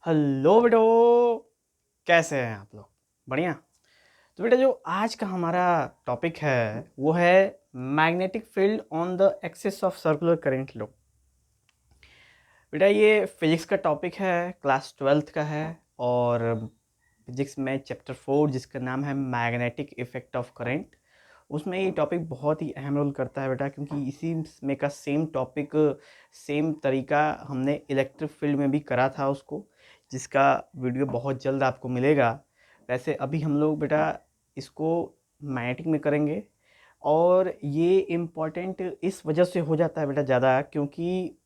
Hello बेटो, कैसे हैं आप लोग? बढ़िया। तो बेटा, जो आज का हमारा टॉपिक है वो है magnetic field on the axis of circular current loop. बेटा, ये फिजिक्स का टॉपिक है, क्लास 12th का है। और फिजिक्स में चैप्टर 4 जिसका नाम है मैग्नेटिक इफेक्ट ऑफ करंट, उसमें ये टॉपिक बहुत ही अहम रोल करता है बेटा, क्योंकि इसी में का सेम टॉपिक, सेम तरीका हमने इलेक्ट्रिक फील्ड में भी करा था उसको, जिसका वीडियो बहुत जल्द आपको मिलेगा। वैसे अभी हम लोग बेटा इसको मैग्नेटिक में करेंगे। और ये इम्पॉर्टेंट इस वजह से हो जाता है बेटा ज़्यादा, क्योंकि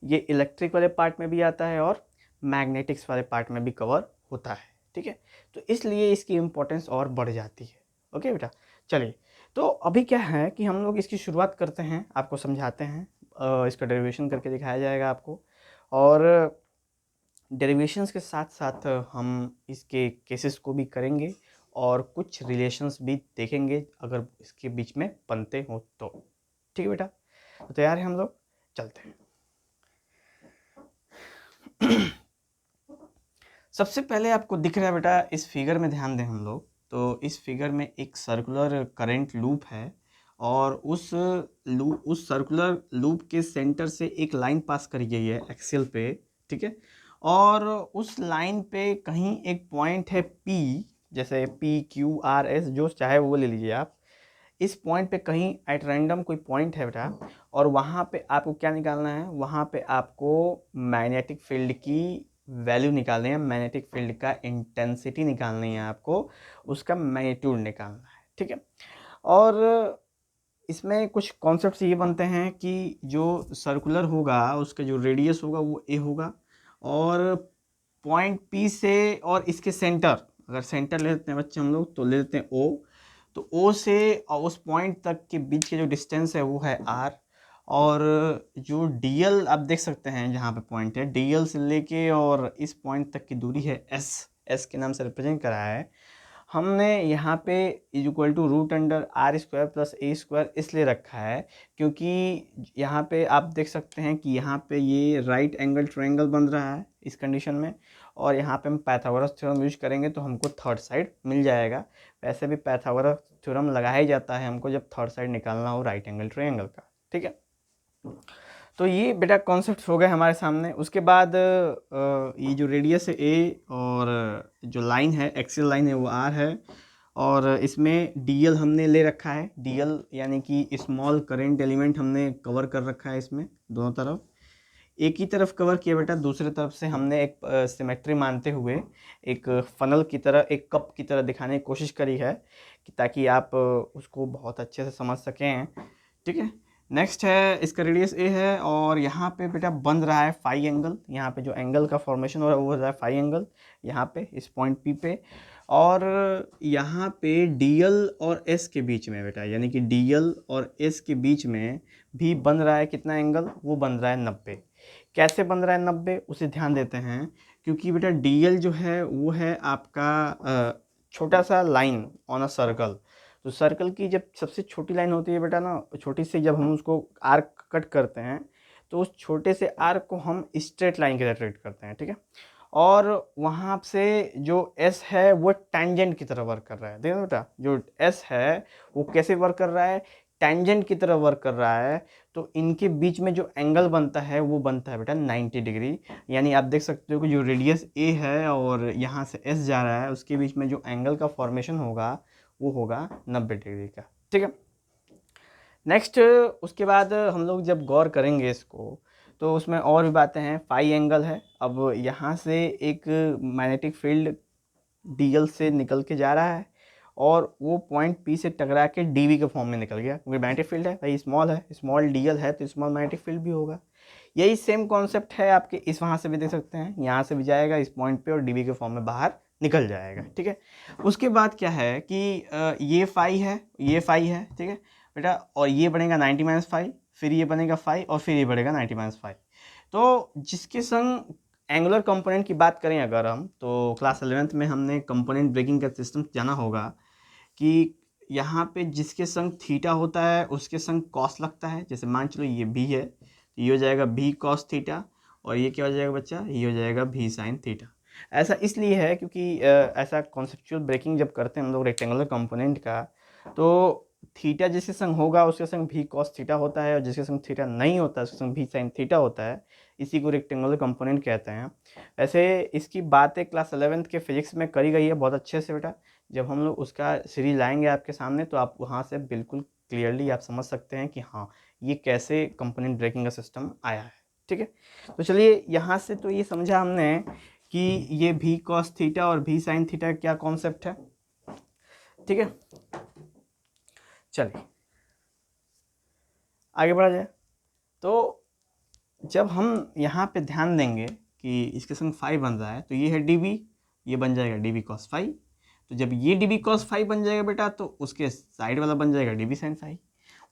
ये इलेक्ट्रिक वाले पार्ट में भी आता है और मैग्नेटिक्स वाले पार्ट में भी कवर होता है। ठीक है, तो इसलिए इसकी इम्पोर्टेंस और बढ़ जाती है। ओके बेटा, चलिए। तो अभी क्या है कि हम लोग इसकी शुरुआत करते हैं, आपको समझाते हैं। इसका डेरिवेशन करके दिखाया जाएगा आपको, और डेरिवेशंस के साथ साथ हम इसके केसेस को भी करेंगे और कुछ रिलेशंस भी देखेंगे अगर इसके बीच में बनते हो तो। ठीक है बेटा, तो तैयार है हम लोग? चलते हैं। सबसे पहले आपको दिख रहा है बेटा, इस फिगर में ध्यान दें हम लोग। तो इस फिगर में एक सर्कुलर करंट लूप है, और उस सर्कुलर लूप के सेंटर से एक लाइन पास करी गई है एक्सियल पे। ठीक है, और उस लाइन पे कहीं एक पॉइंट है P, जैसे PQRS जो चाहे वो ले लीजिए आप। इस पॉइंट पे कहीं एट रैंडम कोई पॉइंट है बेटा, और वहाँ पे आपको क्या निकालना है? वहाँ पे आपको मैग्नेटिक फील्ड की वैल्यू निकालनी है, मैग्नेटिक फील्ड का इंटेंसिटी निकालनी है आपको, उसका मैग्नीट्यूड निकालना है। ठीक है, और इसमें कुछ कॉन्सेप्ट्स ये बनते हैं कि जो सर्कुलर होगा उसका जो रेडियस होगा वो A होगा, और पॉइंट P से और इसके सेंटर, अगर सेंटर ले लेते हैं बच्चे हम लोग तो ले लेते हैं O। तो O से और उस पॉइंट तक के बीच के जो डिस्टेंस है वो है R। और जो DL आप देख सकते हैं जहाँ पे पॉइंट है, DL से लेके और इस पॉइंट तक की दूरी है S के नाम से रिप्रेजेंट करा है हमने यहाँ पे। Is equal to root under R square plus A square इसलिए रखा है क्योंकि यहाँ पे आप देख सकते हैं कि यहाँ पे ये राइट एंगल ट्रायंगल बन रहा है इस कंडीशन में, और यहाँ पे हम पाइथागोरस थ्योरम यूज करेंगे तो हमको थर्ड साइड मिल जाएगा। वैसे भी पाइथागोरस थ्योरम लगाया ही जाता है हमको जब थर्ड साइड निकालना हो राइट एंगल ट्रायंगल का। ठीक है, तो ये बेटा कॉन्सेप्ट हो गए हमारे सामने। उसके बाद ये जो रेडियस है A, और जो लाइन है एक्सियल लाइन है वो R है, और इसमें DL हमने ले रखा है। DL यानी कि स्मॉल करंट एलिमेंट हमने कवर कर रखा है इसमें दोनों तरफ। एक ही तरफ कवर किया बेटा, दूसरे तरफ से हमने एक सिमेट्री मानते हुए एक फनल की तरह, एक कप की तरह दिखाने की कोशिश करी है कि ताकि आप उसको बहुत अच्छे से समझ सकें। ठीक है, नेक्स्ट है इसका रेडियस A है, और यहाँ पे बेटा बन रहा है फाई एंगल। यहाँ पे जो एंगल का फॉर्मेशन हो रहा है वो हो रहा है फाई एंगल यहाँ पे इस पॉइंट P पे। और यहाँ पे DL और S के बीच में बेटा, यानी कि DL और S के बीच में भी बन रहा है कितना एंगल? वो बन रहा है 90। कैसे बन रहा है 90 उसे ध्यान देते हैं, क्योंकि बेटा DL जो है वो है आपका छोटा सा लाइन ऑन अ सर्कल। तो सर्कल की जब सबसे छोटी लाइन होती है बेटा ना, छोटी से जब हम उसको आर्क कट करते हैं तो उस छोटे से आर्क को हम स्ट्रेट लाइन के तरह ट्रीट करते हैं। ठीक है, और वहाँ से जो S है वो टेंजेंट की तरह वर्क कर रहा है। देखो बेटा, जो S है वो कैसे वर्क कर रहा है? टेंजेंट की तरह वर्क कर रहा है। तो इनके बीच में जो एंगल बनता है वो बनता है बेटा 90 डिग्री। यानी आप देख सकते हो कि जो रेडियस A है और यहाँ से S जा रहा है उसके बीच में जो एंगल का फॉर्मेशन होगा वो होगा 90 डिग्री का। ठीक है, नेक्स्ट उसके बाद हम लोग जब गौर करेंगे इसको तो उसमें और भी बातें हैं। फाई एंगल है, अब यहाँ से एक मैग्नेटिक फील्ड DL से निकल के जा रहा है और वो पॉइंट P से टकरा के DV के फॉर्म में निकल गया, क्योंकि मैग्नेटिक फील्ड है भाई, स्मॉल है, स्मॉल DL है तो स्मॉल मैग्नेटिक फील्ड भी होगा। यही सेम कॉन्सेप्ट है आपके इस, वहाँ से भी देख सकते हैं, यहाँ से भी जाएगा इस पॉइंट पे और DV के फॉर्म में बाहर निकल जाएगा। ठीक है, उसके बाद क्या है कि ये फाई है, ये फाई है। ठीक है बेटा, और ये बनेगा 90-5, फिर ये बनेगा फाई, और फिर ये बढ़ेगा 90-5। तो जिसके संग एंगुलर कंपोनेंट की बात करें अगर हम, तो क्लास 11th में हमने कंपोनेंट ब्रेकिंग का सिस्टम जाना होगा कि यहाँ पे जिसके संग थीटा होता है उसके संग कॉस लगता है। जैसे मान चलो ये B है ये हो जाएगा भी कॉस थीटा, और ये क्या हो जाएगा बच्चा, ये हो जाएगा भी साइन थीटा। ऐसा इसलिए है क्योंकि ऐसा कॉन्सेप्चुअल ब्रेकिंग जब करते हैं हम लोग रेक्टेंगुलर कंपोनेंट का, तो थीटा जिसके संग होगा उसके संग भी कॉस थीटा होता है, और जिसके संग थीटा नहीं होता है उसके संग भी साइन थीटा होता है। इसी को रेक्टेंगुलर कंपोनेंट कहते हैं। ऐसे इसकी बातें क्लास 11th के फिजिक्स में करी गई है बहुत अच्छे से बेटा। जब हम लोग उसका सीरीज लाएंगे आपके सामने तो आप वहाँ से बिल्कुल क्लियरली आप समझ सकते हैं कि हाँ ये कैसे कंपोनेंट ब्रेकिंग का सिस्टम आया है। ठीक है, तो चलिए यहाँ से तो ये समझा हमने कि ये भी कॉस थीटा और भी साइन थीटा क्या कॉन्सेप्ट है। ठीक है, चलिए आगे बढ़ा जाए। तो जब हम यहाँ पे ध्यान देंगे कि इसके संग फाई बन रहा है, तो ये है डी बी, ये बन जाएगा डी बी कॉस फाई। तो जब ये डी बी कॉस फाई बन जाएगा बेटा, तो उसके साइड वाला बन जाएगा डी बी साइन फाई।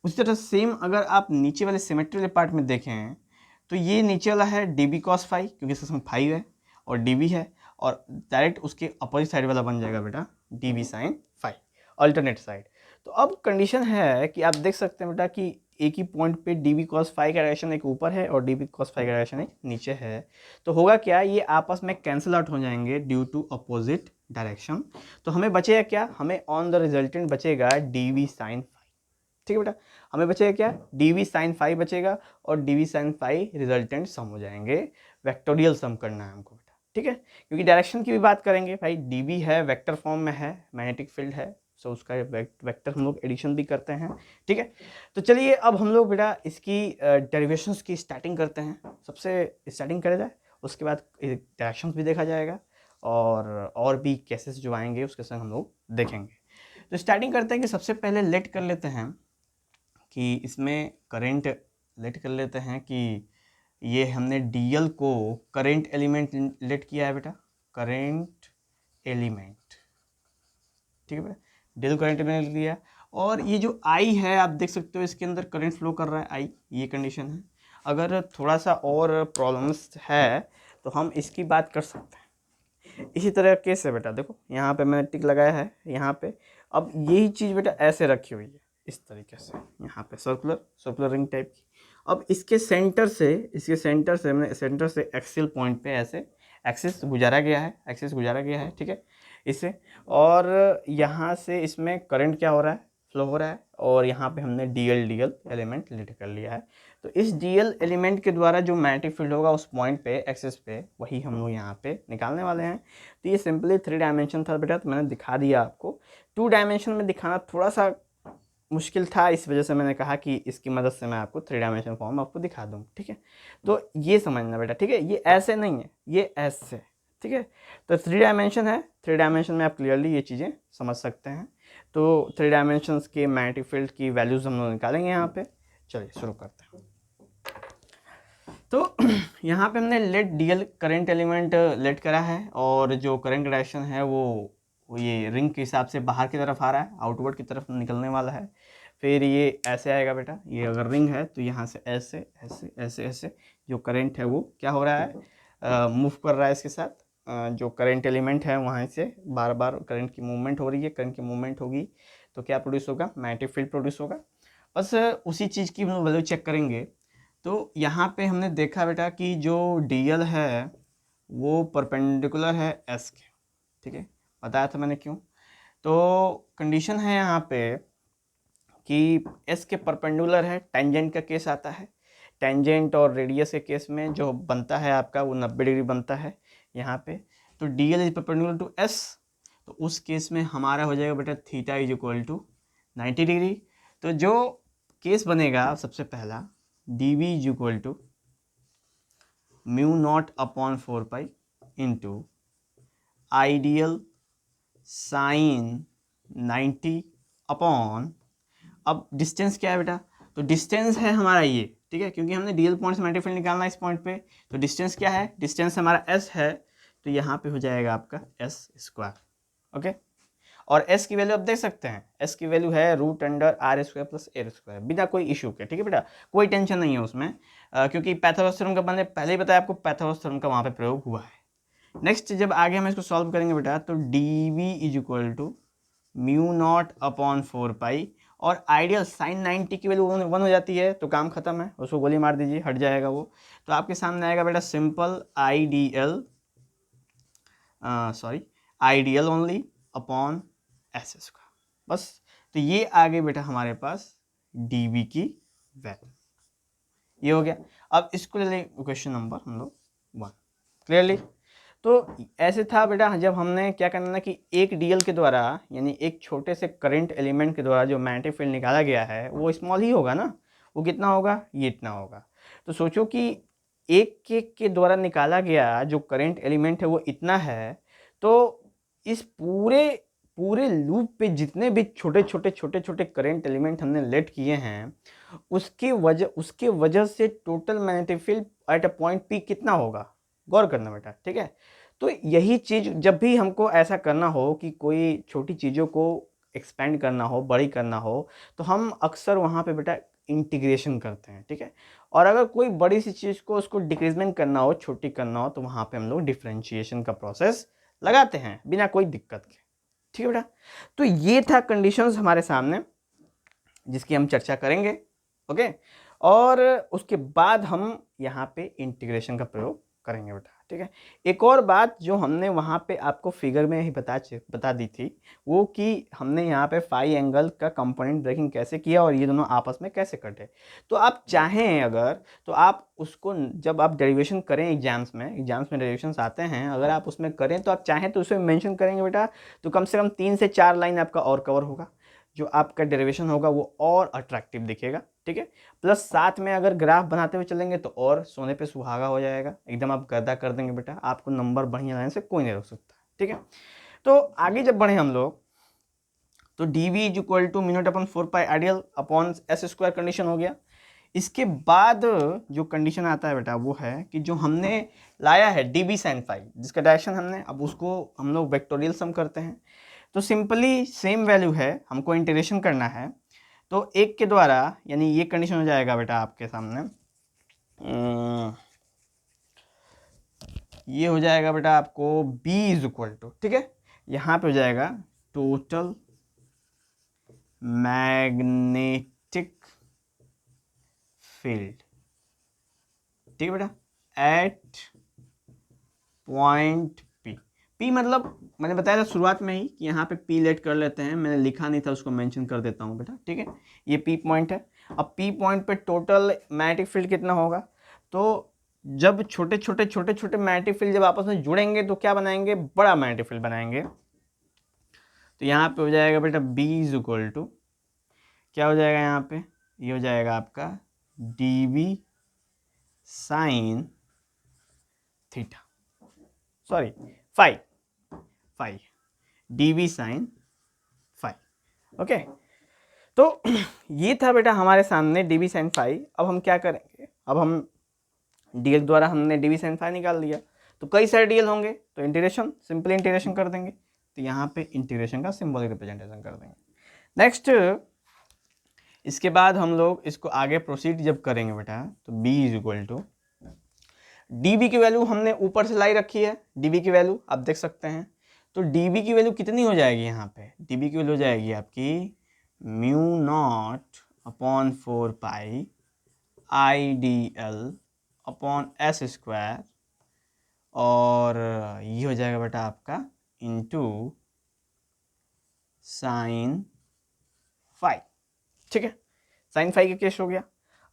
उसी तरह सेम अगर आप नीचे वाले सिमेट्री वाले पार्ट में देखें, तो ये नीचे वाला है डी बी कॉस फाई क्योंकि इसके संग फाई है और डी बी है, और डायरेक्ट उसके अपोजिट साइड वाला बन जाएगा बेटा D B sine phi, alternate side. तो अब कंडीशन है कि आप देख सकते हैं बेटा कि एक ही पॉइंट पे डी बी कॉस फाई का डायरेक्शन एक ऊपर है और डी बी कॉस फाई का डायरेक्शन एक नीचे है। तो होगा क्या, ये आपस में कैंसिल आउट हो जाएंगे ड्यू टू अपोजिट डायरेक्शन। तो हमें बचेगा क्या, हमें ऑन द रिजल्टेंट बचेगा डी वी साइन फाई। ठीक है बेटा, हमें बचेगा क्या, डी वी साइन फाई बचेगा, और D V sine phi resultant sum हो जाएंगे। वेक्टोरियल सम करना है हमको बेटा। ठीक है, क्योंकि डायरेक्शन की भी बात करेंगे भाई, डी वी है वेक्टर फॉर्म में है, मैग्नेटिक फील्ड है, सो उसका वेक्टर हम लोग एडिशन भी करते हैं। ठीक है, तो चलिए अब हम लोग बेटा इसकी डेरिवेशंस की स्टार्टिंग करते हैं। सबसे स्टार्टिंग करा जाए, उसके बाद डायरेक्शंस भी देखा जाएगा और भी केसेस जो आएंगे उसके संग हम लोग देखेंगे। तो स्टार्टिंग करते हैं कि सबसे पहले लेट कर लेते हैं कि इसमें करंट लेट कर लेते हैं कि ये हमने डीएल को करंट एलिमेंट लेट किया है बेटा, करंट एलिमेंट। ठीक है बेटा, डीएल करंट एलिमेंट लिया, और ये जो आई है आप देख सकते हो इसके अंदर करंट फ्लो कर रहा है आई, ये कंडीशन है। अगर थोड़ा सा और प्रॉब्लम्स है तो हम इसकी बात कर सकते हैं। इसी तरह केस है बेटा, देखो यहाँ पे मैंने टिक लगाया है यहाँ पे। अब यही चीज़ बेटा ऐसे रखी हुई है इस तरीके से, यहाँ पे सर्कुलर रिंग टाइप की। अब इसके सेंटर से मैंने सेंटर से एक्सियल पॉइंट पे ऐसे एक्सिस गुजारा गया है। ठीक है, इससे, और यहाँ से इसमें करंट क्या हो रहा है, फ्लो हो रहा है, और यहाँ पे हमने डीएल एलिमेंट लेट कर लिया है। तो इस डीएल एलिमेंट के द्वारा जो मैग्नेटिक फील्ड होगा उस पॉइंट पे एक्सिस पे, वही हम लोग यहाँ पे निकालने वाले हैं। तो ये सिंपली 3 डायमेंशन था बेटा, तो मैंने दिखा दिया आपको। 2 डायमेंशन में दिखाना थोड़ा सा मुश्किल था, इस वजह से मैंने कहा कि इसकी मदद से मैं आपको 3 डायमेंशन फॉर्म आपको दिखा दूँ। ठीक है, तो ये समझना बेटा। ठीक है, ये ऐसे नहीं है, ये ऐसे। ठीक है, तो 3 डायमेंशन है, 3 डायमेंशन में आप क्लियरली ये चीज़ें समझ सकते हैं। तो 3 डायमेंशंस के मैग्नेटिक फील्ड की वैल्यूज़ हम लोग निकालेंगे यहाँ पे। चलिए शुरू करते हैं। तो यहाँ पे हमने let DL current element let करा है, और जो करंट डायरेक्शन है वो ये रिंग के हिसाब से बाहर की तरफ आ रहा है, आउटवर्ड की तरफ निकलने वाला है। फिर ये ऐसे आएगा बेटा, ये अगर रिंग है तो यहाँ से ऐसे ऐसे ऐसे ऐसे जो करंट है वो क्या हो रहा है, मूव कर रहा है इसके साथ। जो करंट एलिमेंट है वहाँ से बार बार करंट की मूवमेंट हो रही है, करंट की मूवमेंट होगी तो क्या प्रोड्यूस होगा, मैग्नेटिक फील्ड प्रोड्यूस होगा। बस उसी चीज़ की हम लोग वैल्यू चेक करेंगे। तो यहाँ पे हमने देखा बेटा कि जो डीएल है वो परपेंडिकुलर है एस के। ठीक है, बताया था मैंने क्यों। तो कंडीशन है यहाँ पे कि एस के परपेंडिकुलर है, टेंजेंट का केस आता है। टेंजेंट और रेडियस के केस में जो बनता है आपका वो 90 डिग्री बनता है यहाँ पे। तो D L is perpendicular to S, तो उस केस में हमारा हो जाएगा बेटा theta is equal to 90 degree. तो जो केस बनेगा सबसे पहला, D V is equal to mu not upon 4 pi into ideal sine 90 upon, अब डिस्टेंस क्या है बेटा, तो डिस्टेंस है हमारा ये। ठीक है, क्योंकि हमने डीएल पॉइंट से मैग्नेटिक फील्ड निकालना है इस पॉइंट पे। तो डिस्टेंस क्या है, डिस्टेंस हमारा एस है, तो यहाँ पे हो जाएगा आपका एस स्क्वायर। ओके, और एस की वैल्यू आप देख सकते हैं, एस की वैल्यू है √r² प्लस a स्क्वायर, बिना कोई इशू के। ठीक है बेटा, कोई टेंशन नहीं है उसमें, क्योंकि पाइथागोरस थ्योरम का मैंने पहले ही बताया आपको, पाइथागोरस थ्योरम का वहाँ पे प्रयोग हुआ है। नेक्स्ट जब आगे हम इसको सॉल्व करेंगे बेटा, तो D V is equal to mu not upon 4 pi, और आइडियल साइन 90 की वैल्यू 1 हो जाती है तो काम खत्म है, उसको गोली मार दीजिए, हट जाएगा वो। तो आपके सामने आएगा बेटा simple ideal, sorry ideal only upon S square, बस। तो ये आ गई बेटा हमारे पास dv की वैल्यू, ये हो गया। अब इसको ले लें क्वेश्चन नंबर हम लोग 1, क्लियरली। तो ऐसे था बेटा, जब हमने क्या करना है कि एक डीएल के द्वारा यानी एक छोटे से करंट एलिमेंट के द्वारा जो मैग्नेटिक फील्ड निकाला गया है वो स्मॉल ही होगा ना, वो कितना होगा, ये इतना होगा। तो सोचो कि एक के द्वारा निकाला गया जो करंट एलिमेंट है वो इतना है, तो इस पूरे पूरे लूप पे जितने भी छोटे छोटे करंट एलिमेंट हमने लेट किए हैं उसके वजह से total magnetic field at a point P कितना होगा, गौर करना बेटा, ठीक है। तो यही चीज जब भी हमको ऐसा करना हो कि कोई छोटी चीज़ों को एक्सपेंड करना हो, बड़ी करना हो, तो हम अक्सर वहाँ पे बेटा इंटीग्रेशन करते हैं, ठीक है। और अगर कोई बड़ी सी चीज़ को उसको डिक्रीजमेंट करना हो, छोटी करना हो, तो वहाँ पे हम लोग डिफ्रेंशिएशन का प्रोसेस लगाते हैं बिना कोई दिक्कत के, ठीक है बेटा। तो ये था कंडीशंस हमारे सामने जिसकी हम चर्चा करेंगे, ओके। और उसके बाद हम यहाँ पे इंटीग्रेशन का प्रयोग करेंगे बेटा, ठीक है। एक और बात जो हमने वहाँ पे आपको फिगर में ही बता दी थी, वो कि हमने यहाँ पे फाई एंगल का कंपोनेंट ब्रेकिंग कैसे किया और ये दोनों आपस में कैसे कटे। तो आप चाहें अगर, तो आप उसको जब आप डेरिवेशन करें एग्जाम्स में डेरिवेशंस आते हैं, अगर आप उसमें करें तो आप चाहें तो उसमें मेंशन करेंगे बेटा, तो कम से कम 3 से 4 लाइन आपका और कवर होगा, जो आपका डेरिवेशन होगा वो और अट्रैक्टिव दिखेगा, ठीक है। प्लस साथ में अगर ग्राफ बनाते हुए चलेंगे तो और सोने पे सुहागा हो जाएगा, एकदम आप गर्दा कर देंगे बेटा, आपको नंबर बढ़िया लाने से कोई नहीं रोक सकता, ठीक है। तो आगे जब बढ़े हम लोग, तो dv is equal to mu not upon 4 pi ideal upon S square condition हो गया। इसके बाद जो कंडीशन आता है बेटा वो है कि जो हमने लाया है db sin फाई, जिसका डायरेक्शन हमने, अब उसको हम लोग वेक्टोरियल सम करते हैं। तो सिंपली सेम वैल्यू है, हमको इंटीग्रेशन करना है। तो एक के द्वारा यानी ये कंडीशन हो जाएगा बेटा आपके सामने, ये हो जाएगा बेटा आपको b इज इक्वल टू, ठीक है, यहाँ पे हो जाएगा टोटल मैग्नेटिक फील्ड, ठीक है बेटा, एट पॉइंट P मतलब मैंने बताया था शुरुआत में ही कि यहाँ पे P लेट कर लेते हैं, मैंने लिखा नहीं था उसको मेंशन कर देता हूँ बेटा, ठीक है। ये P पॉइंट है। अब P पॉइंट पे टोटल मैग्नेटिक फील्ड कितना होगा, तो जब छोटे छोटे मैग्नेटिक फील्ड जब आपस में जुड़ेंगे तो क्या बनाएंगे, बड़ा मैग्नेटिक फील्ड बनाएंगे। तो यहाँ पे हो जाएगा बेटा B इज इक्वल टू क्या हो जाएगा, यहाँ पे ये हो जाएगा आपका dv sine theta, sorry phi dv sine phi, okay. तो ये था बेटा हमारे सामने dv साइन फाई। अब हम क्या करेंगे, अब हम dl द्वारा हमने dv साइन फाई निकाल दिया, तो कई सारे dl होंगे तो इंटीग्रेशन, सिंपली इंटीग्रेशन कर देंगे। तो यहाँ पे इंटीग्रेशन का सिंबॉलिक रिप्रेजेंटेशन कर देंगे। नेक्स्ट, इसके बाद हम लोग इसको आगे प्रोसीड जब करेंगे बेटा, तो b is equal to dv की वैल्यू हमने ऊपर से लाई रखी है, dv की वैल्यू आप देख सकते हैं। तो dv की वैल्यू कितनी हो जाएगी, यहाँ पे dv की वैल्यू हो जाएगी आपकी mu not upon 4 pi IDL upon S square, और ये हो जाएगा बेटा आपका इंटू साइन फाई, ठीक है। साइन फाई का केस हो गया।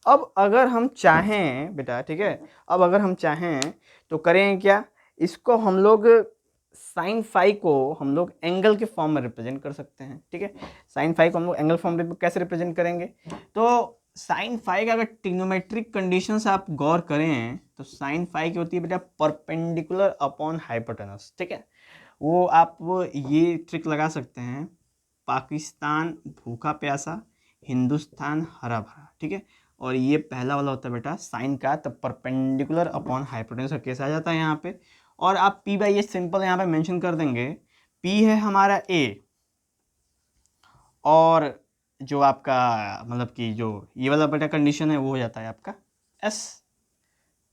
अब अगर हम चाहें बेटा, ठीक है, अब अगर हम चाहें तो करें क्या, इसको हम लोग साइन फाई को हम लोग एंगल के फॉर्म में रिप्रेजेंट कर सकते हैं, ठीक है। साइन फाई को हम लोग एंगल फॉर्म में कैसे रिप्रेजेंट करेंगे, तो साइन फाई का अगर ट्रिग्नोमेट्रिक कंडीशंस आप गौर करें तो साइन फाई की होती है बेटा परपेंडिकुलर अपॉन हाइपोटेनस, ठीक है। वो आप ये ट्रिक लगा सकते हैं, पाकिस्तान भूखा प्यासा, हिंदुस्तान हरा भरा, ठीक है। और ये पहला वाला होता है बेटा साइन का, तब परपेंडिकुलर अपॉन हाइपोटेनस का केस आ जाता है यहाँ पे। और आप P बाई ए सिंपल यहाँ पे मेंशन कर देंगे, P है हमारा A, और जो आपका मतलब कि जो ये वाला बेटा कंडीशन है वो हो जाता है आपका S,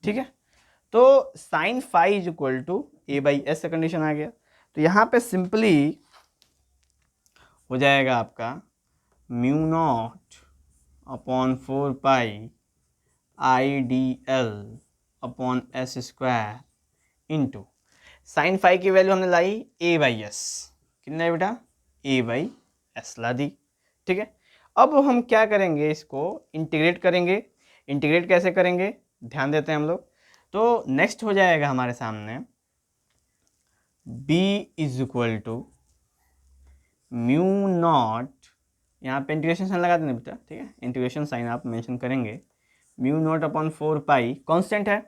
ठीक है। तो sine phi is equal to A by S का कंडीशन आ गया। तो यहाँ पे सिंपली हो जाएगा आपका mu not upon 4 pi I D L upon S square into sine phi की वैल्यू हमने लाई ए बाई एस, कितना है बेटा, ए बाई एस ला दी। ठीक है, अब हम क्या करेंगे, इसको इंटीग्रेट करेंगे। इंटीग्रेट कैसे करेंगे, ध्यान देते हैं हम लोग। तो नेक्स्ट हो जाएगा हमारे सामने b is equal to mu not, यहाँ पे इंटीग्रेशन साइन लगा देना बेटा, ठीक है, इंटीग्रेशन साइन आप मेंशन करेंगे, mu not upon 4 pi, constant है,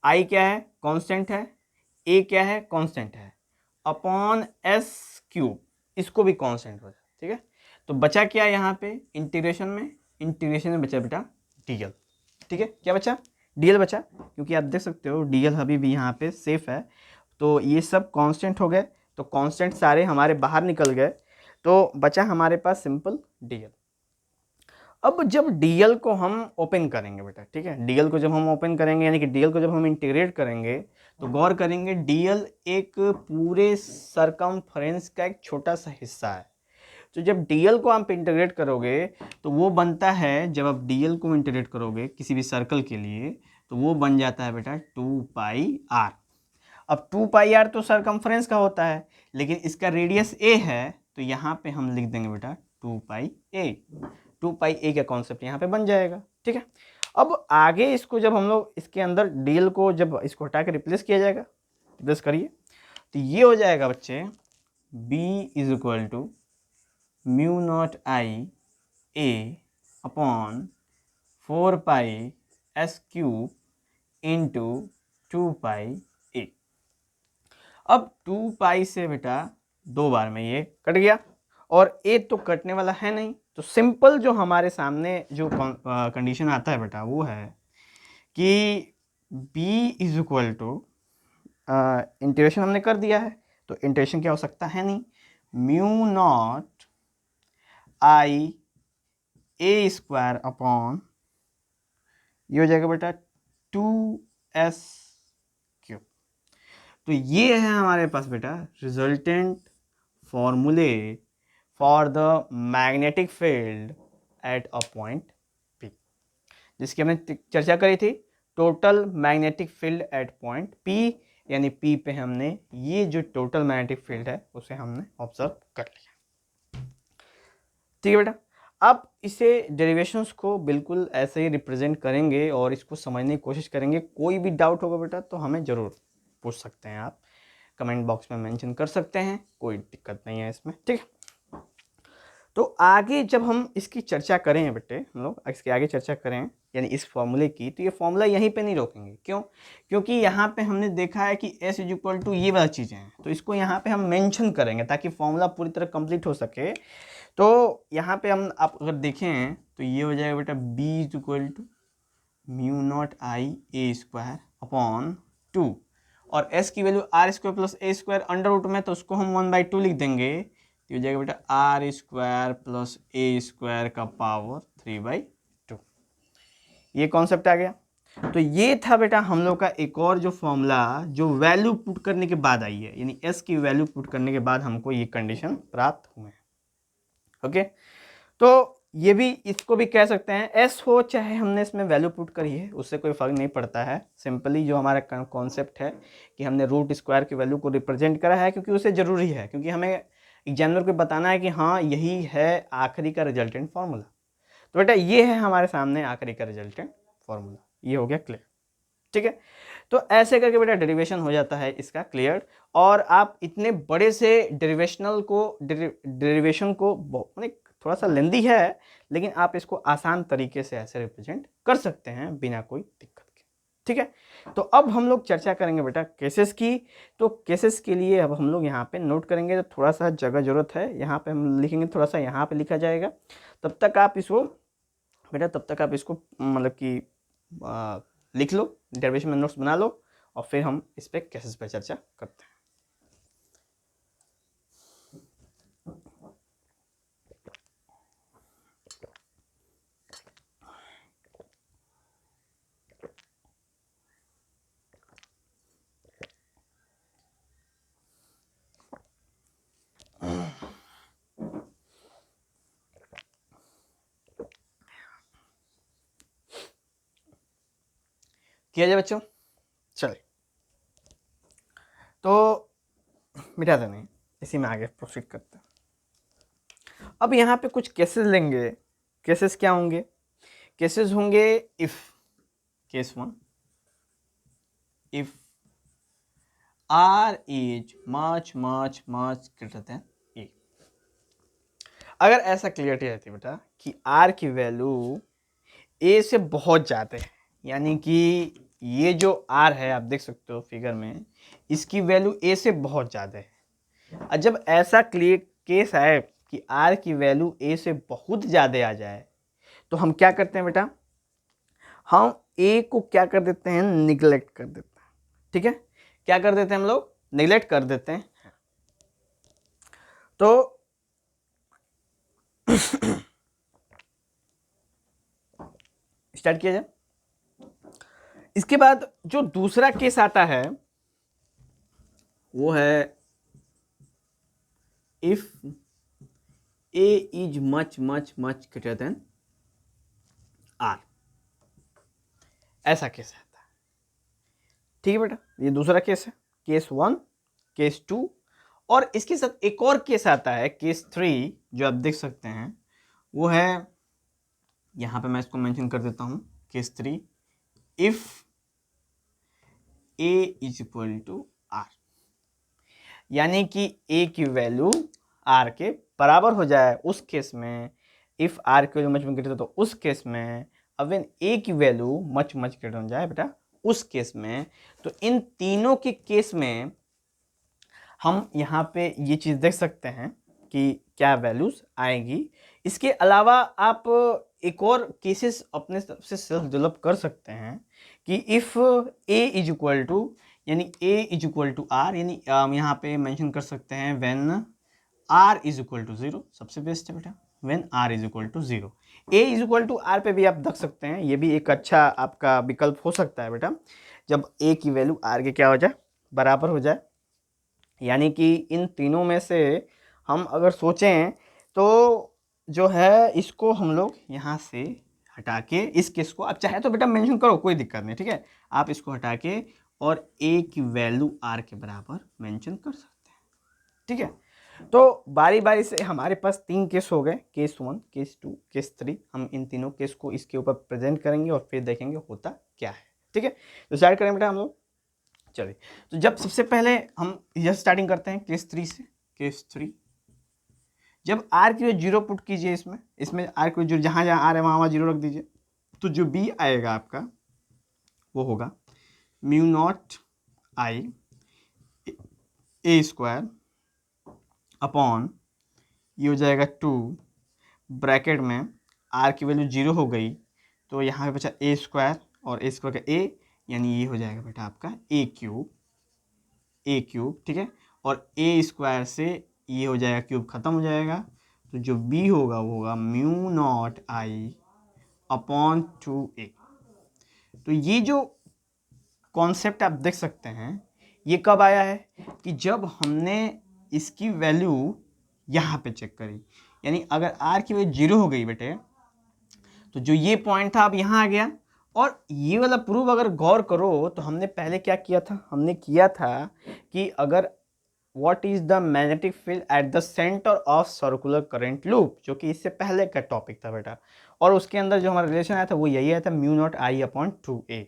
आई क्या है, कांस्टेंट है, ए क्या है, कांस्टेंट है, अपॉन एस क्यूब, इसको भी कांस्टेंट हो जाए। ठीक है, तो बचा क्या यहाँ पे इंटीग्रेशन में बचा बेटा डीएल। ठीक है, क्या बचा, डीएल बचा, क्योंकि आप देख सकते हो डीएल अभी भी यहाँ पे सेफ है। तो ये सब कांस्टेंट हो गए, तो कांस्टेंट सारे हमारे बाहर निकल गए, तो बचा हमारे पास सिंपल डीएल। अब जब डीएल को हम ओपन करेंगे बेटा, ठीक है, डीएल को जब हम ओपन करेंगे यानी कि डीएल को जब हम इंटीग्रेट करेंगे, तो गौर करेंगे डीएल एक पूरे सरकमफ्रेंस का एक छोटा सा हिस्सा है। तो जब डीएल को आप इंटीग्रेट करोगे तो वो बनता है, जब आप डीएल को इंटीग्रेट करोगे किसी भी सर्कल के लिए, तो वो बन जाता है बेटा 2 पाई आर। अब 2 पाई आर तो सरकमफ्रेंस का होता है, लेकिन इसका रेडियस ए है, तो यहाँ पे हम लिख देंगे बेटा 2 पाई ए। 2 पाई ए का कॉन्सेप्ट यहाँ पे बन जाएगा। ठीक है, अब आगे इसको जब हम लोग इसके अंदर डीएल को जब इसको हटा के रिप्लेस किया जाएगा, रिप्लेस करिए, तो ये हो जाएगा बच्चे b is equal to mu not I A upon 4 pi S cube into 2 pi A. अब 2 पाई से बेटा 2 बार में ये कट गया, और ए तो कटने वाला है नहीं, तो सिंपल जो हमारे सामने जो कंडीशन आता है बेटा वो है कि b is equal to, integration हमने कर दिया है, तो इंटीग्रेशन क्या हो सकता है नहीं, mu naught I A square upon, ये हो जाएगा बेटा 2s क्यूब। तो ये है हमारे पास बेटा रिजल्टेंट फॉर्मूले for the magnetic field at a point P, जिसकी हमने चर्चा करी थी, total magnetic field at point P, यानी P पे हमने ये जो टोटल मैग्नेटिक फील्ड है उसे हमने ऑब्जर्व कर लिया। ठीक है बेटा, अब इसे डेरिवेशंस को बिल्कुल ऐसे ही रिप्रेजेंट करेंगे और इसको समझने की कोशिश करेंगे। कोई भी डाउट होगा बेटा तो हमें ज़रूर पूछ सकते हैं, आप कमेंट बॉक्स में मेंशन कर सकते हैं, कोई दिक्कत नहीं है इसमें। ठीक है, तो आगे जब हम इसकी चर्चा करें बेटे, हम लोग इसके आगे चर्चा करें यानी इस फॉर्मूले की, तो ये फॉर्मूला यहीं पे नहीं रोकेंगे। क्यों, क्योंकि यहाँ पे हमने देखा है कि s इज इक्वल टू ये वाली चीज़ें हैं, तो इसको यहाँ पे हम मेंशन करेंगे ताकि फॉर्मूला पूरी तरह कंप्लीट हो सके। तो यहाँ पे हम आप अगर देखें तो ये हो जाएगा बेटा b is equal to mu not I A square upon 2, और s की value R square plus A square under root में, तो उसको हम 1/2 लिख देंगे, तो हो जाएगा बेटा R square plus A square का पावर 3/2। ये कॉन्सेप्ट आ गया। तो ये था बेटा हम लोग का एक और जो फॉर्मूला जो वैल्यू पुट करने के बाद आई है, यानी s की वैल्यू पुट करने के बाद हमको ये कंडीशन प्राप्त हुए हैं। ओके, तो ये भी, इसको भी कह सकते हैं s हो चाहे हमने इसमें वैल्यू पुट करी है उससे कोई फर्क नहीं पड़ता है। सिंपली जो हमारा कॉन्सेप्ट है कि हमने रूट स्क्वायर की वैल्यू को रिप्रेजेंट करा है, क्योंकि उसे ज़रूरी है, क्योंकि हमें एग्जामिनर को बताना है कि हाँ यही है आखिरी का रिजल्टेंट फार्मूला। तो बेटा ये है हमारे सामने आखिरी का रिजल्टेंट फार्मूला, ये हो गया क्लियर। ठीक है, तो ऐसे करके बेटा डेरिवेशन हो जाता है इसका क्लियर। और आप इतने बड़े से डेरिवेशन को मतलब थोड़ा सा लेंदी है, लेकिन आप इसको आसान तरीके से ऐसे रिप्रेजेंट कर सकते हैं बिना कोई दिक्कत के। ठीक है, तो अब हम लोग चर्चा करेंगे बेटा केसेस की। तो केसेस के लिए अब हम लोग यहाँ पे नोट करेंगे, तो थोड़ा सा जगह जरूरत है, यहाँ पे हम लिखेंगे, थोड़ा सा यहाँ पे लिखा जाएगा। तब तक आप इसको बेटा, तब तक आप इसको मतलब कि लिख लो, डेरिवेशन में नोट्स बना लो, और फिर हम इस पे केसेस पे चर्चा करते हैं। किया जाए बच्चों? चलिए, तो मिटा देना, इसी में आगे प्रोसीड करते हैं। अब यहाँ पे कुछ केसेस लेंगे। केसेस क्या होंगे? केसेस होंगे if, case 1, if r is much much much greater than a। अगर ऐसा क्लियरिटी रहती है बेटा कि r की वैल्यू a से बहुत ज़्यादा है, यानी कि ये जो r है आप देख सकते हो फिगर में, इसकी वैल्यू a से बहुत ज़्यादा है। और जब ऐसा क्लियर केस आए कि r की वैल्यू a से बहुत ज़्यादा आ जाए, तो हम क्या करते हैं बेटा? हम a को क्या कर देते हैं? निगलेक्ट कर देते हैं। ठीक है, क्या कर देते हैं हम लोग? निगलेक्ट कर देते हैं। तो स्टार्ट किया जाए। इसके बाद जो दूसरा केस आता है वो है if a is much much much greater then r। ऐसा केस आता है। ठीक है बेटा, ये दूसरा केस है, केस 1, केस 2, और इसके साथ एक और केस आता है, केस 3, जो आप देख सकते हैं। वो है, यहां पे मैं इसको मेंशन कर देता हूं, case 3, if a is equal to r, यानी कि a की वैल्यू r के बराबर हो जाए। उस केस में इफ r की वैल्यू मच मच ग्रेटर, तो उस केस में अब व्हेन a की वैल्यू मच मच ग्रेटर हो जाए बेटा, उस केस में, तो इन तीनों के केस में हम यहाँ पे ये चीज़ देख सकते हैं कि क्या वैल्यूज आएंगी। इसके अलावा आप एक और केसेस अपने तरफ से सेल्फ डेवलप कर सकते हैं कि if a is equal to, यानी a is equal to R, यानी यहाँ पे मेंशन कर सकते हैं when r is equal to 0। सबसे बेस्ट है बेटा when r is equal to 0। a is equal to r पे भी आप देख सकते हैं, ये भी एक अच्छा आपका विकल्प हो सकता है बेटा, जब a की वैल्यू r के क्या हो जाए? बराबर हो जाए। यानी कि इन तीनों में से हम अगर सोचें तो जो है इसको हम लोग यहाँ से हटा के, इस केस को आप चाहे तो बेटा मेंशन करो, कोई दिक्कत नहीं। ठीक है, आप इसको हटा के और a की वैल्यू r के बराबर मेंशन कर सकते हैं। ठीक है, तो बारी बारी से हमारे पास 3 केस हो गए, केस 1, केस 2, केस 3। हम इन तीनों केस को इसके ऊपर प्रेजेंट करेंगे और फिर देखेंगे होता क्या है। ठीक है, तो स्टार्ट करें बेटा हम लोग। चलिए, तो जब सबसे पहले हम यह स्टार्टिंग करते हैं केस 3 से। केस 3, जब r की वैल्यू 0 पुट कीजिए, इसमें r की वैल्यू जहाँ जहाँ r है वहाँ वहाँ 0 रख दीजिए, तो जो b आएगा आपका वो होगा mu not I a square upon, ये हो जाएगा 2 ब्रैकेट में, r की वैल्यू 0 हो गई तो यहाँ पे बचा a स्क्वायर, और a स्क्वायर का a, यानी ये हो जाएगा बेटा आपका a क्यूब। ठीक है, और a स्क्वायर से ये हो जाएगा क्यूब, खत्म हो जाएगा, तो जो b होगा वो होगा mu naught I upon 2a। तो ये जो कॉन्सेप्ट आप देख सकते हैं, ये कब आया है? कि जब हमने इसकी वैल्यू यहाँ पे चेक करी, यानी अगर r की वैल्यू 0 हो गई बेटे, तो जो ये पॉइंट था अब यहाँ आ गया। और ये वाला प्रूफ अगर गौर करो तो हमने पहले क्या किया था? हमने किया था कि अगर what is the magnetic field at the centre of circular current loop, जो कि इससे पहले का टॉपिक था बेटा, और उसके अंदर जो हमारा रिलेशन आया था वो यही आया था, mu naught I upon 2a।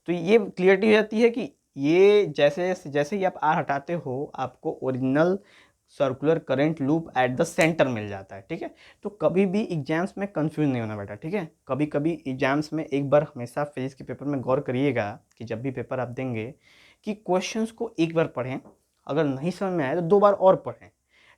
तो ये क्लियरिटी हो जाती है कि ये जैसे जैसे ही आप आर हटाते हो आपको original circular current loop at the centre मिल जाता है। ठीक है, तो कभी भी एग्जाम्स में कंफ्यूज नहीं होना बेटा। ठीक है, कभी कभी एग्जाम्स में एक बार हमेशा फिजिक्स के पेपर में गौर करिएगा कि जब भी पेपर आप देंगे कि क्वेश्चंस को एक बार पढ़ें, अगर नहीं समझ में आए तो 2 बार और पढ़ें।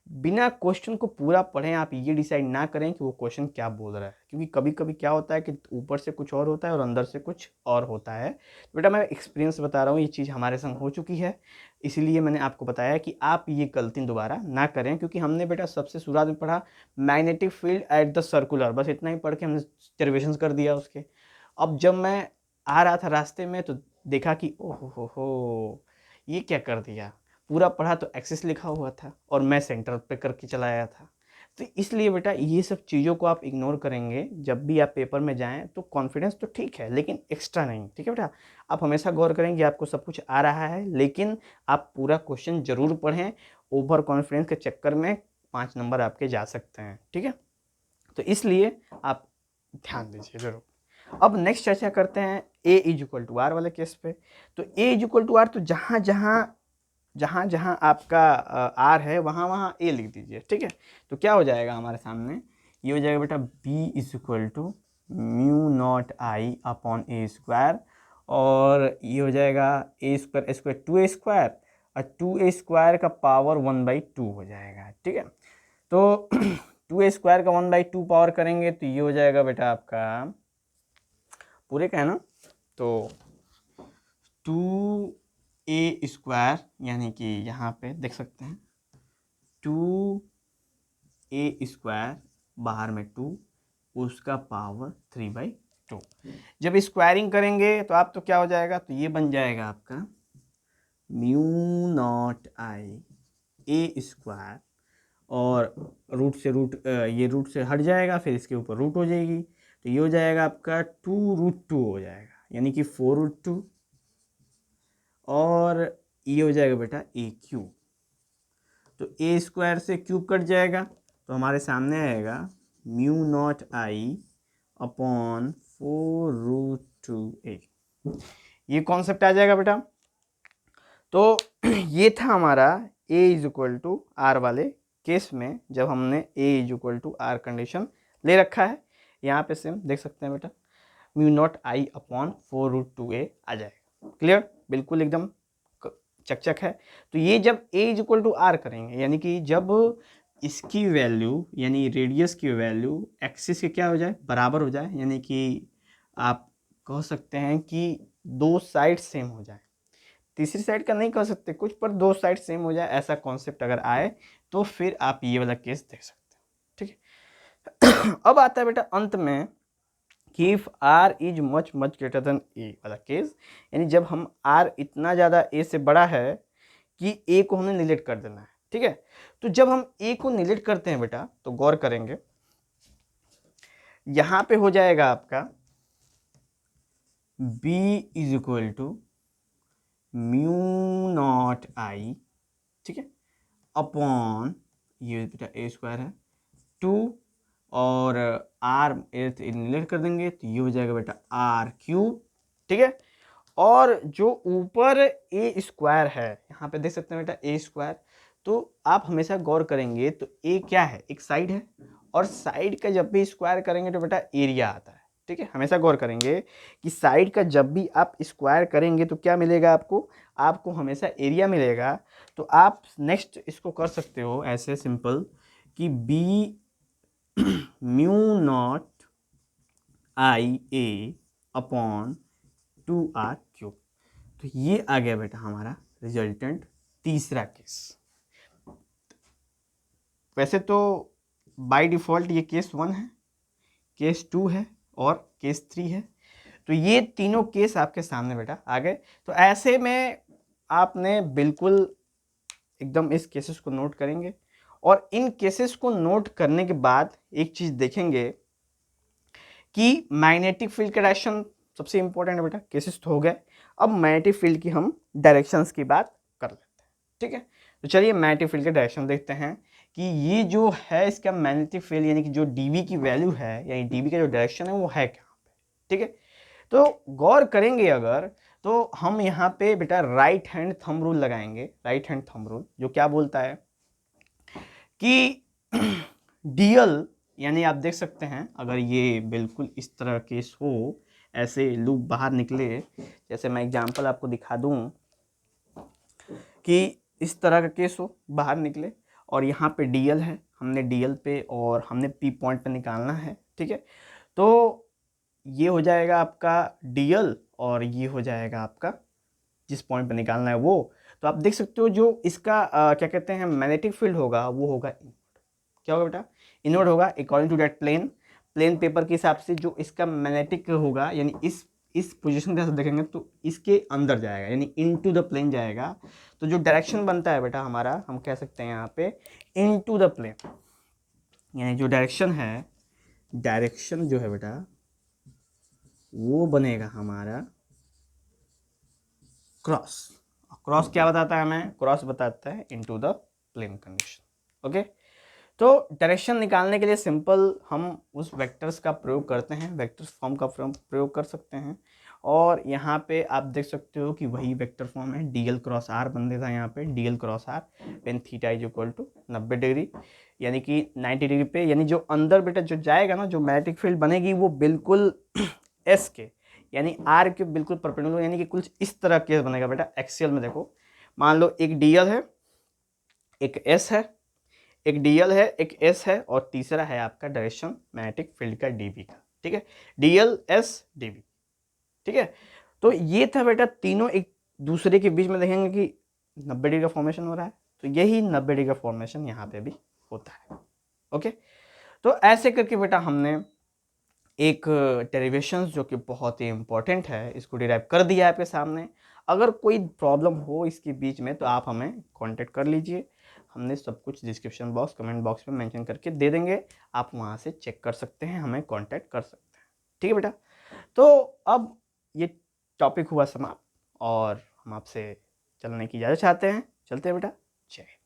बिना क्वेश्चन को पूरा पढ़ें आप ये डिसाइड ना करें कि वो क्वेश्चन क्या बोल रहा है, क्योंकि कभी कभी क्या होता है कि ऊपर से कुछ और होता है और अंदर से कुछ और होता है। तो बेटा मैं एक्सपीरियंस बता रहा हूँ, ये चीज़ हमारे संग हो चुकी है, इसीलिए मैंने आपको बताया कि आप ये गलती दोबारा ना करें। क्योंकि हमने बेटा सबसे शुरुआत में पढ़ा magnetic field at the circular, बस इतना ही पढ़ के हमने डेरिवेशंस कर दिया उसके। अब जब मैं आ रहा था रास्ते में तो देखा कि ओहो हो ये क्या कर दिया, पूरा पढ़ा तो एक्सिस लिखा हुआ था और मैं सेंटर पे करके चला आया था। तो इसलिए बेटा ये सब चीज़ों को आप इग्नोर करेंगे जब भी आप पेपर में जाएं, तो कॉन्फिडेंस तो ठीक है लेकिन एक्स्ट्रा नहीं, ठीक है बेटा। आप हमेशा गौर करेंगे आपको सब कुछ आ रहा है, लेकिन आप पूरा क्वेश्चन जरूर पढ़ें। ओवर कॉन्फिडेंस के चक्कर में 5 नंबर आपके जा सकते हैं, ठीक है। तो इसलिए आप ध्यान दीजिए जरूर। अब नेक्स्ट चर्चा करते हैं ए इज इक्वल टू आर वाले केस पे। तो ए इज इक्वल टू आर, तो जहाँ जहाँ आपका आर है वहाँ वहाँ ए लिख दीजिए, ठीक है। तो क्या हो जाएगा हमारे सामने, ये हो जाएगा बेटा B is equal to mu not I upon A square, और ये हो जाएगा ए स्क्वायर स्क्वायर 2a² और 2a² का पावर 1/2 हो जाएगा, ठीक है। तो 2a² का 1/2 पावर करेंगे तो ये हो जाएगा बेटा आपका पूरे का है ना, तो 2a² यानी कि यहाँ पे देख सकते हैं 2a² बाहर में 2, उसका पावर 3/2। जब स्क्वायरिंग करेंगे तो आप तो क्या हो जाएगा, तो ये बन जाएगा आपका mu not I A square, और रूट से रूट ये रूट से हट जाएगा, फिर इसके ऊपर रूट हो जाएगी, तो ये हो जाएगा आपका 2√2 हो जाएगा, यानी कि 4√2, और ये हो जाएगा बेटा ए क्यूब। तो ए स्क्वायर से क्यूब कट जाएगा, तो हमारे सामने आएगा mu naught I upon 4√2a। ये कॉन्सेप्ट आ जाएगा बेटा। तो ये था हमारा a is equal to r वाले केस में, जब हमने a is equal to r condition ले रखा है। यहाँ पे सेम देख सकते हैं बेटा mu naught I upon 4√2a आ जाएगा। क्लियर, बिल्कुल एकदम चकचक है। तो ये जब a is equal to r करेंगे, यानी कि जब इसकी वैल्यू यानी रेडियस की वैल्यू एक्सिस के क्या हो जाए, बराबर हो जाए, यानी कि आप कह सकते हैं कि दो साइड सेम हो जाए, तीसरी साइड का नहीं कह सकते कुछ, पर दो साइड सेम हो जाए, ऐसा कॉन्सेप्ट अगर आए तो फिर आप ये वाला केस देख सकते हैं, ठीक है। अब आता है बेटा अंत में कि if R is much much greater than A वाला केस, यानी जब हम आर इतना ज़्यादा ए से बड़ा है कि ए को हमें निगलेक्ट कर देना है, ठीक है। तो जब हम ए को निगलेक्ट करते हैं बेटा, तो गौर करेंगे यहाँ पे हो जाएगा आपका b is equal to mu not I, ठीक है, अपॉन ये बेटा ए स्क्वायर है 2, और आर निगलेक्ट कर देंगे तो ये हो जाएगा बेटा आर क्यूब, ठीक है। और जो ऊपर ए स्क्वायर है, यहाँ पे देख सकते हैं बेटा ए स्क्वायर, तो आप हमेशा गौर करेंगे तो ए क्या है, एक साइड है, और साइड का जब भी स्क्वायर करेंगे तो बेटा एरिया आता है, ठीक है। हमेशा गौर करेंगे कि साइड का जब भी आप स्क्वायर करेंगे तो क्या मिलेगा आपको, आपको हमेशा एरिया मिलेगा। तो आप नेक्स्ट इसको कर सकते हो ऐसे सिंपल कि B mu naught I A upon 2r cube. तो ये आ गया बेटा हमारा रिजल्टेंट तीसरा केस। वैसे तो बाय डिफ़ॉल्ट ये केस 1 है, केस 2 है और केस 3 है। तो ये तीनों केस आपके सामने बेटा आ गए। तो ऐसे में आपने बिल्कुल एकदम इस केसेस को नोट करेंगे, और इन केसेस को नोट करने के बाद एक चीज़ देखेंगे कि मैग्नेटिक फील्ड का डायरेक्शन सबसे इंपॉर्टेंट है बेटा। केसेस तो हो गए, अब मैग्नेटिक फील्ड की हम डायरेक्शंस की बात कर लेते हैं, ठीक है। तो चलिए मैग्नेटिक फील्ड का डायरेक्शन देखते हैं कि ये जो है इसका मैग्नेटिक फील्ड यानी कि जो डीवी की वैल्यू है, यानी डीवी का जो डायरेक्शन है वो है कहाँ पे, ठीक है। तो गौर करेंगे अगर, तो हम यहाँ पे बेटा राइट हैंड थंब रूल लगाएंगे। राइट हैंड थंब रूल जो क्या बोलता है कि डीएल, यानी आप देख सकते हैं अगर ये बिल्कुल इस तरह केस हो, ऐसे लूप बाहर निकले, जैसे मैं एग्जांपल आपको दिखा दूं कि इस तरह का केस हो, बाहर निकले, और यहाँ पे डीएल है, हमने डीएल पे और हमने पी पॉइंट पे निकालना है, ठीक है। तो ये हो जाएगा आपका डीएल, और ये हो जाएगा आपका जिस पॉइंट पे निकालना है वो। तो आप देख सकते हो जो इसका क्या कहते हैं मैग्नेटिक फील्ड होगा वो होगा इनवर्ड। क्या होगा बेटा, इनवर्ड होगा according to that plane paper के हिसाब से जो इसका मैग्नेटिक होगा, यानी इस पोजीशन के साथ देखेंगे तो इसके अंदर जाएगा, यानी इनटू द प्लेन जाएगा। तो जो डायरेक्शन बनता है बेटा हमारा, हम कह सकते हैं यहाँ पे इनटू द प्लेन, यानी जो डायरेक्शन है, डायरेक्शन जो है बेटा वो बनेगा हमारा क्रॉस। क्रॉस क्या बताता है हमें? क्रॉस बताता है into the plane condition. Okay, तो डायरेक्शन निकालने के लिए सिंपल हम उस वेक्टर्स का प्रयोग करते हैं, वेक्टर्स फॉर्म का प्रयोग कर सकते हैं। और यहाँ पे आप देख सकते हो कि वही वेक्टर फॉर्म है, डी एल क्रॉस आर बन देता है यहाँ पे, d l cross r when theta is equal to 90 degree, यानी कि 90 डिग्री पे, यानी जो अंदर बेटा जो जाएगा ना, जो मैग्नेटिक फील्ड बनेगी वो बिल्कुल एस के यानी आर के बिल्कुल परपेंडिकुलर, यानी कि कुछ इस तरह केस बनेगा बेटा। एक्सियल में देखो, मान लो एक डी एल है, एक एस है, एक डीएल है, एक एस है, और तीसरा है आपका डायरेक्शन मैग्नेटिक फील्ड का डीबी का। ठीक है, डीएल एस डीबी। ठीक है, तो ये था बेटा, तीनों एक दूसरे के बीच में देखेंगे कि 90 डिग्री का फॉर्मेशन हो रहा है, तो यही 90 डिग्री का फॉर्मेशन यहाँ पे भी होता है। ओके, तो ऐसे करके बेटा हमने एक डेरिवेशंस जो कि बहुत ही इंपॉर्टेंट है इसको डिराइव कर दिया है आपके सामने। अगर कोई प्रॉब्लम हो इसके बीच में तो आप हमें कांटेक्ट कर लीजिए, हमने सब कुछ डिस्क्रिप्शन बॉक्स, कमेंट बॉक्स में मेंशन करके दे देंगे, आप वहाँ से चेक कर सकते हैं, हमें कांटेक्ट कर सकते हैं। ठीक है बेटा, तो अब ये टॉपिक हुआ समाप्त और हम आपसे चलने की इजाज़त चाहते हैं। चलते हैं बेटा, जय।